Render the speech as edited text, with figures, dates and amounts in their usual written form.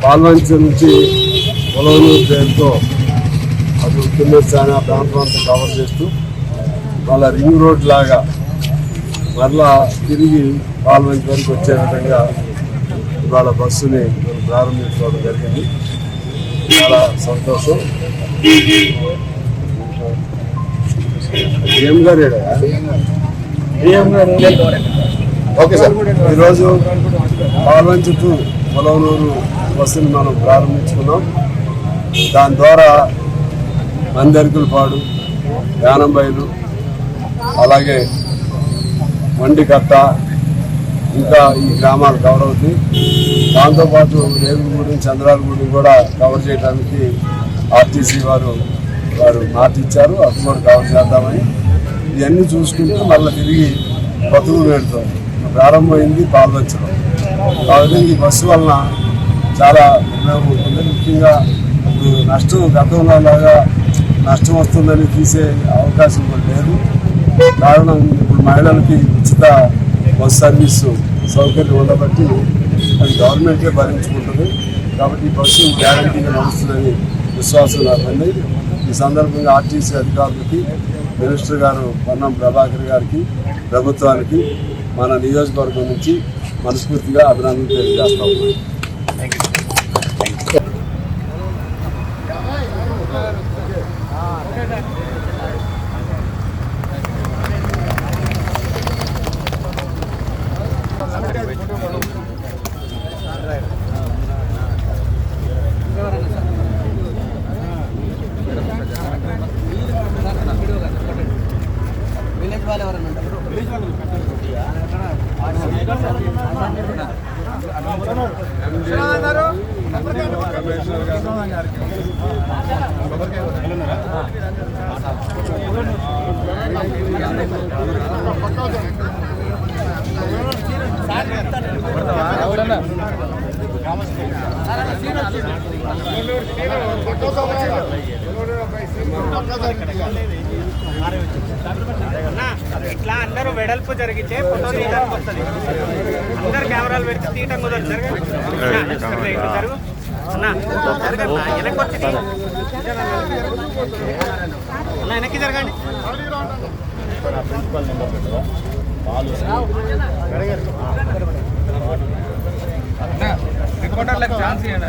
పాల్వంచ నుంచి పొలవనూరు పేరుతో అది ఉత్తమేశాన ప్రాంతం అంతా కవర్ చేస్తూ మళ్ళీ రింగ్ రోడ్ లాగా మరలా తిరిగి పాల్వంచ వరకు వచ్చే విధంగా ఇవాళ బస్సుని ప్రారంభించుకోవడం జరిగింది. చాలా సంతోషం. ఓకే సార్, ఈరోజు పాల్వంచ టు పొలవనూరు బస్సుని మనం ప్రారంభించుకున్నాం. దాని ద్వారా మందెరుకులపాడు, యానంబైలు, అలాగే మండికట్ట, ఇంకా ఈ గ్రామాలు కవర్ అవుతాయి. దాంతోపాటు రేగులగూడెం, చంద్రాలగూడెం కూడా కవర్ చేయడానికి ఆర్టీసీ వారు మాట ఇచ్చారు. అది కూడా కవర్ చేద్దామని ఇవన్నీ చూసుకుంటూ మళ్ళీ తిరిగి బతుకు పెడుతుంది. ప్రారంభమైంది పాల్వంచలో. కాబట్టి ఈ బస్సు వలన చాలా ఉపయోగం ఉంటుంది. ముఖ్యంగా నష్టం గతంలో లాగా నష్టం వస్తుందని తీసే అవకాశం కూడా లేదు. కారణం ఇప్పుడు మహిళలకి ఉచిత బస్ సర్వీసు సౌకర్యం ఉండబట్టి అది గవర్నమెంటే భరించుకుంటుంది. కాబట్టి ఈ బస్సు గ్యారంటీగా నడుస్తుందని విశ్వాసం నాకుంది. ఈ సందర్భంగా ఆర్టీసీ అధికారులకి, మినిస్టర్ గారు పొన్నం ప్రభాకర్ గారికి, ప్రభుత్వానికి మన నియోజకవర్గం నుంచి మనస్ఫూర్తిగా అభినందనలు తెలియజేస్తా ఉన్నాం. ఇట్లా అందరూ వెడల్పు జరిగితే ఫోటో తీయడానికి వస్తుంది. అందరు కెమెరాలు పెట్టి తీయటం కుదరదు. జరుగు వెనక్కి వచ్చి వెనక్కి జరగండి. రిపోర్టర్లకు ఛాన్స్ ఇవ్వండి.